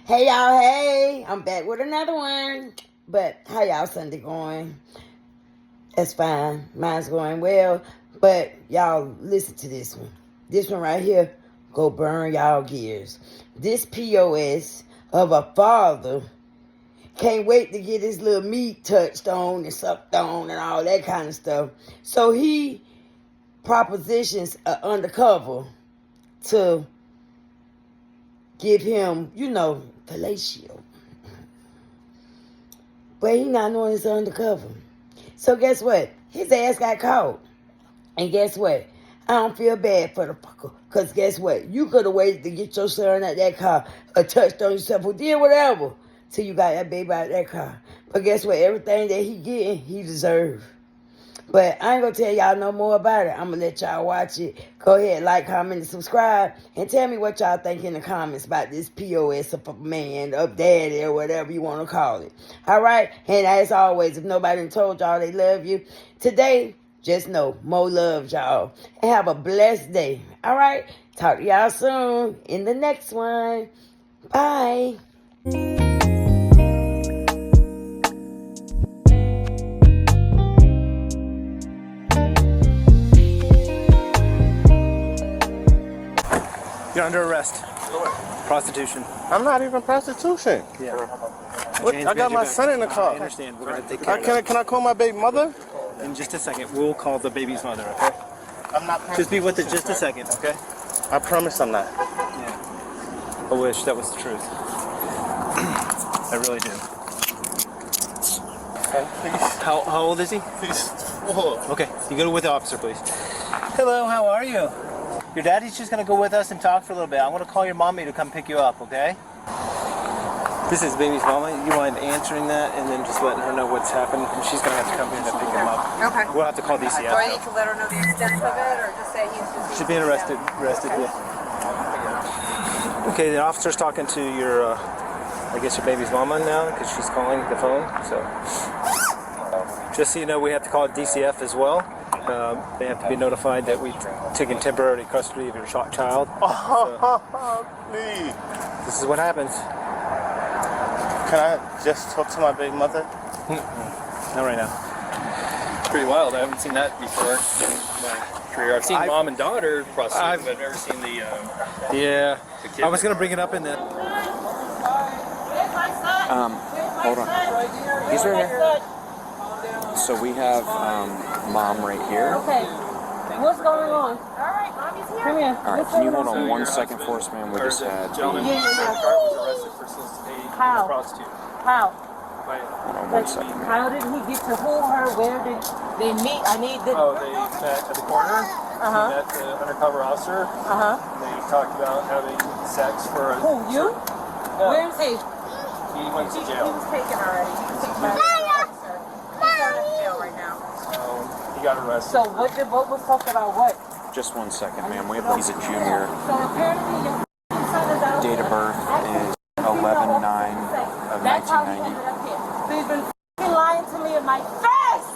Hey y'all, hey, I'm back with another one. But how y'all Sunday going? That's fine. Mine's going well. But y'all listen to this one. This one right here, go burn y'all gears. This POS of a father can't wait to get his little meat touched on and sucked on and all that kind of stuff. So he propositions an undercover to give him, fellatio. But he not knowing it's undercover. So guess what? His ass got caught. And guess what? I don't feel bad for the fucker. Because guess what? You could have waited to get your son out that car or touched on yourself or did whatever till you got that baby out of that car. But guess what? Everything that he getting, he deserve. But I ain't going to tell y'all no more about it. I'm going to let y'all watch it. Go ahead, like, comment, and subscribe. And tell me what y'all think in the comments about this POS of a man, of daddy, or whatever you want to call it. All right? And as always, if nobody told y'all they love you, today, just know, more love, y'all. And have a blessed day. All right? Talk to y'all soon in the next one. Bye. You're under arrest. Prostitution. I'm not even prostitution. Yeah. What? I got my son in the car. I understand. We're going to take care of that. Can I call my baby mother? In just a second, we'll call the baby's mother, okay? I'm not. Just be with it just a second, okay? I promise I'm not. Yeah. I wish that was the truth. I really do. Please. How old is he? Please. Okay, you go with the officer, please. Hello, how are you? Your daddy's just going to go with us and talk for a little bit. I'm going to call your mommy to come pick you up, okay? This is baby's mama. You mind answering that and then just letting her know what's happened? And she's going to have to come here to pick him up. Okay. We'll have to call DCF. Do I need to let her know the extent of it, or just say he's just... She's being arrested, Okay. yeah. Okay, the officer's talking to your, I guess your baby's mama now, because she's calling the phone, so. Just so you know, we have to call DCF as well. They have to be notified that we've taken temporary custody of your child. Oh, please. This is what happens. Can I just talk to my baby mother? Not right now. Pretty wild. I haven't seen that before in my career. I've seen mom and daughter prostitute, but I've never seen the Yeah. the kid. I was going to bring it up in the... Hold on. He's right here. So we have mom right here. Okay. What's going on? All right, mommy's here. Come here. All right, can you hold on 1 second for us, man? We just had gentleman the... in the car was arrested for soliciting a prostitute. How? Hold on 1 second, man. How did he get to who, her, where did they meet? I need the... Oh, they met at the corner. He met the undercover officer. And they talked about having sex for a... Who, you? Where is he? He went to He jail. was taken already. He was taken by the officer. He's out of jail right now. So he got arrested. So what was talked about what? Just 1 second, man. He's a junior. So apparently your son is out. Date of birth is 11/9 of That's how he 1990. ended up here. So he's been f***ing lying to me in my face.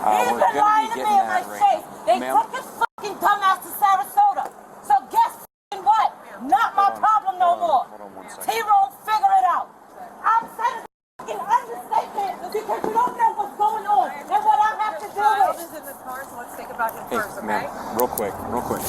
He's We're been going lying to to be me in getting my that right face. They now. took his f***ing dumbass to Sarasota. So guess f***ing what? Not my problem no more. Hold on 1 second. T-Roll, figure it out. I'm saying f***ing understatement because you don't know what's going on and what I have to do Child with. is in the car, so let's think about him Hey, first, okay? man, real quick.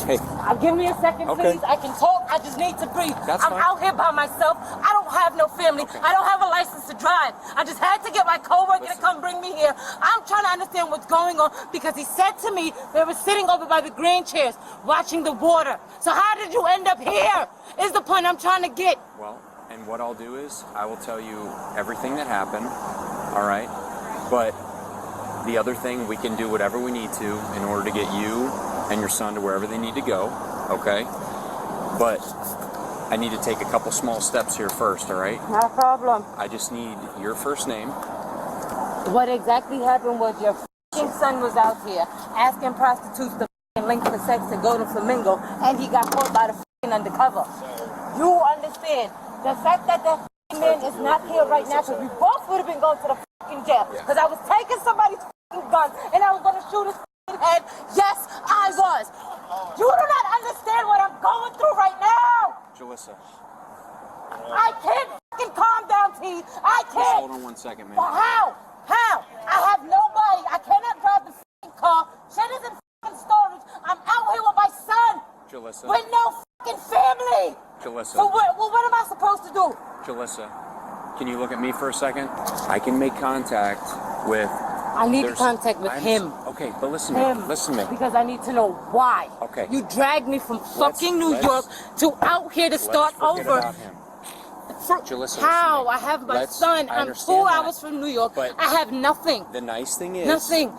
Hey, Give me a second, Okay. please. I can talk. I just need to breathe. That's I'm fine. out here by myself. I don't have no family. Okay. I don't have a license to drive. I just had to get my coworker to come bring me here. I'm trying to understand what's going on because he said to me they were sitting over by the green chairs watching the water. So how did you end up here? Is the point I'm trying to get. well, and what I'll do is I will tell you everything that happened, all right? But the other thing, we can do whatever we need to in order to get you and your son to wherever they need to go, okay? But I need to take a couple small steps here first, all right? Not a problem. I just need your first name. What exactly happened was your f***ing son was out here asking prostitutes to f***ing link for sex to go to Flamingo, and he got caught by the f***ing undercover. You understand? The fact that that f***ing man is not here right now, because we both would have been going to the f***ing jail. Because I was taking somebody's f***ing gun, and I was going to shoot his f***ing head. Yes, I was. You do not understand what I'm going through right now. Jalissa, I can't fucking calm down, T. I Just can't. hold on 1 second, man. Well, how? How? I have nobody. I cannot drive the fucking car. Shit is in fucking storage. I'm out here with my son. Jalissa. With no fucking family. Jalissa. So what am I supposed to do? Jalissa, can you look at me for a second? I can make contact with... I need contact with him. Okay, but listen to me. Listen to me. Because I need to know why. Okay. You dragged me from fucking New York to out here to start Let's forget over. about him. Jalissa, How? listen to me. I have my son. I I'm understand 4 that. hours from New York. But I have nothing. the nice thing is... Nothing.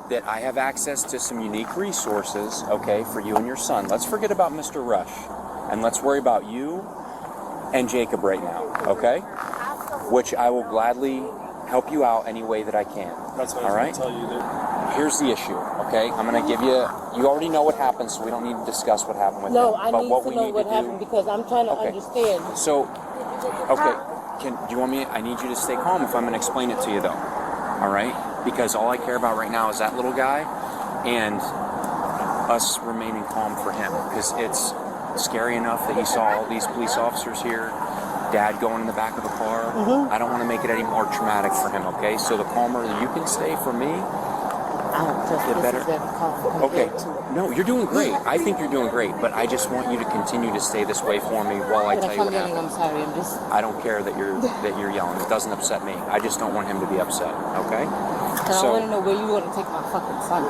that I have access to some unique resources, okay, for you and your son. Let's forget about Mr. Rush, and let's worry about you and Jacob right now, okay? Which I will gladly help you out any way that I can. That's what all I right? was going to tell you. That Here's the issue, okay? I'm going to give you... You already know what happened, so we don't need to discuss what happened with No, him. I But need what to we know need what to happened do, because I'm trying to Okay. understand. So, okay, do you want me... I need you to stay calm if I'm going to explain it to you, though. All right? Because all I care about right now is that little guy and us remaining calm for him. Because it's scary enough that you saw all these police officers here, Dad going in the back of the car. I don't want to make it any more traumatic for him, okay? So the calmer you can stay for me, the better. Okay. No, you're doing great. I think you're doing great, but I just want you to continue to stay this way for me while I tell you what happened. I'm sorry. I'm just. I don't care that you're yelling. It doesn't upset me. I just don't want him to be upset. Okay? I want to know where you want to take my fucking son.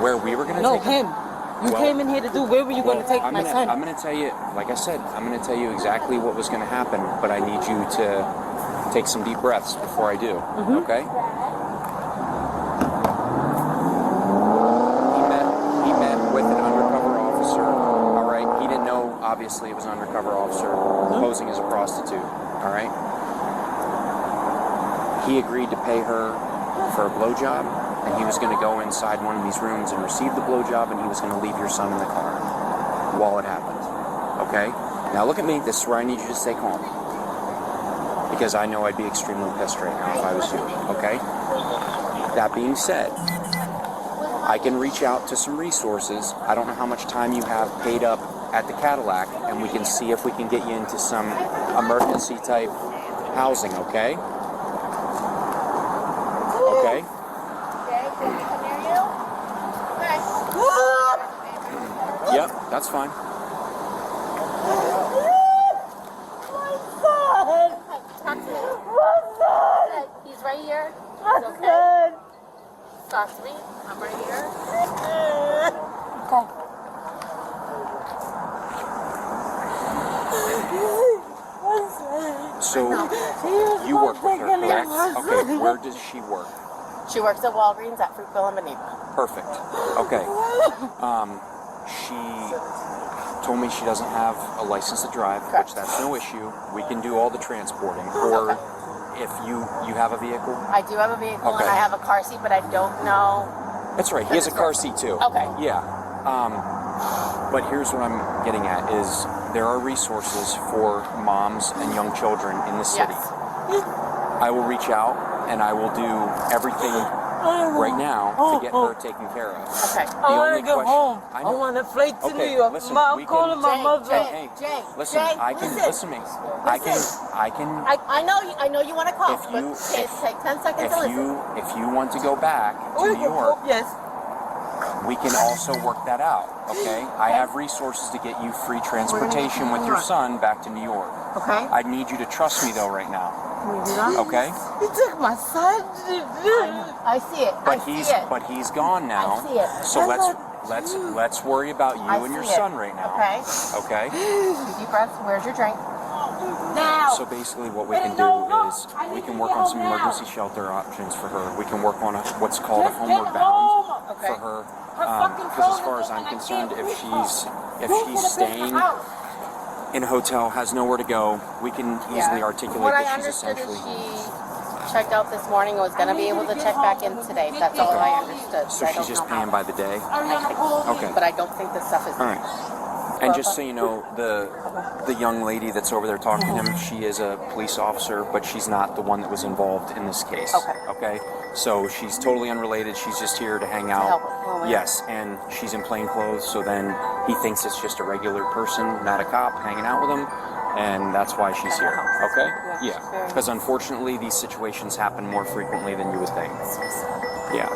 Where we were gonna No, take him? him. You came in here to do. Where were you going to take my son? I'm gonna tell you, like I said, I'm gonna tell you exactly what was gonna happen, but I need you to take some deep breaths before I do. Okay? He met with an undercover officer. All right. He didn't know. Obviously, it was an undercover officer posing as a prostitute. All right. He agreed to pay her for a blowjob, and he was going to go inside one of these rooms and receive the blowjob, and he was going to leave your son in the car while it happened. Okay? Now look at me. This is where I need you to stay calm. Because I know I'd be extremely pissed right now if I was you. Okay? That being said, I can reach out to some resources. I don't know how much time you have paid up at the Cadillac, and we can see if we can get you into some emergency type housing, okay? Okay? Yep, that's fine. He's right here. He's okay. Talk to me. I'm right here. Okay. So, you work with her, correct? Okay, where does she work? She works at Walgreens at Fruitville and Benita. Perfect. Okay. She told me she doesn't have a license to drive, which that's no issue. We can do all the transporting. Or if you have a vehicle. I do have a vehicle Okay. and I have a car seat, but I don't know. That's right. He has a car seat too. Okay. Yeah. But here's what I'm getting at is there are resources for moms and young children in the city. Yes. I will reach out and I will do everything right now to get her taken care of. Okay. The I want only to go question- home. I I know. want to fly to Okay, New York. listen, I'm we calling can- my Jay, mother. Hey, Jay, listen, Jay, I can listen to me. I can I know you want to call, If you- but take 10 seconds to listen. if you want to go back to New York, Yes. we can also work that out, okay? I have resources to get you free transportation with your son back to New York. Okay. I need you to trust me though right now, okay? You took my son. I see it. But I see it. he's gone now. I see it. So I let's worry about you I and your see it. son right now. Okay. Okay? Deep breaths. Where's your drink? So basically what we can do is we can work on some emergency shelter options for her. We can work on what's called a homeward bound Okay. for her. Because as far as I'm concerned, if she's staying in a hotel, has nowhere to go, we can easily articulate What I that she's understood is essentially... she checked out this morning and was going to be able to check back in today. That's all I understood. So I she's don't just know how. paying by the day? I think, Okay. but I don't think the stuff is. All right. And just so you know, the young lady that's over there talking to him, she is a police officer, but she's not the one that was involved in this case. Okay. So she's totally unrelated. She's just here to hang out. help him. Oh, yeah. Yes, and she's in plain clothes, so then he thinks it's just a regular person, not a cop, hanging out with him, and that's why she's here. Okay? Yeah. Because unfortunately, these situations happen more frequently than you would think. Yeah.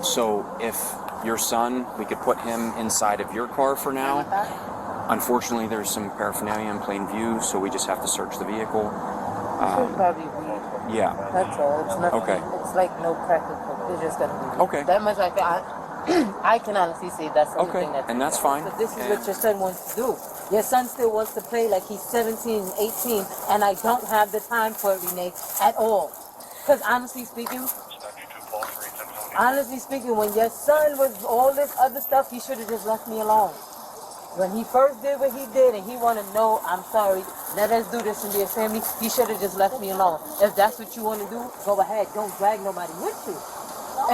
So if your son, we could put him inside of your car for now. Unfortunately, there's some paraphernalia in plain view, so we just have to search the vehicle. Should probably be. Yeah. That's all. It's nothing. Okay. It's like no crack or coke. It's just gonna be. Okay. That much I can honestly say that's the only thing that's. And that's fine. But this is what your son wants to do. Your son still wants to play like he's 17 and 18, and I don't have the time for it, Renee, at all. Because honestly speaking, when your son was all this other stuff, he should have just left me alone. When he first did what he did and he wanted to know, I'm sorry, let us do this and be a family, he should have just left me alone. If that's what you want to do, go ahead. Don't drag nobody with you.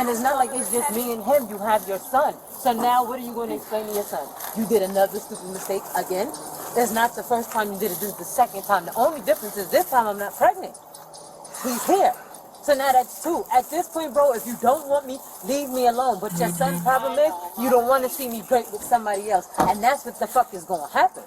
And it's not like it's just me and him. You have your son. So now what are you going to explain to your son? You did another stupid mistake again? It's not the first time you did it. This is the second time. The only difference is this time I'm not pregnant. He's here. So now that's two. At this point, bro, if you don't want me, leave me alone. But your son's problem is you don't want to see me break with somebody else. And that's what the fuck is going to happen.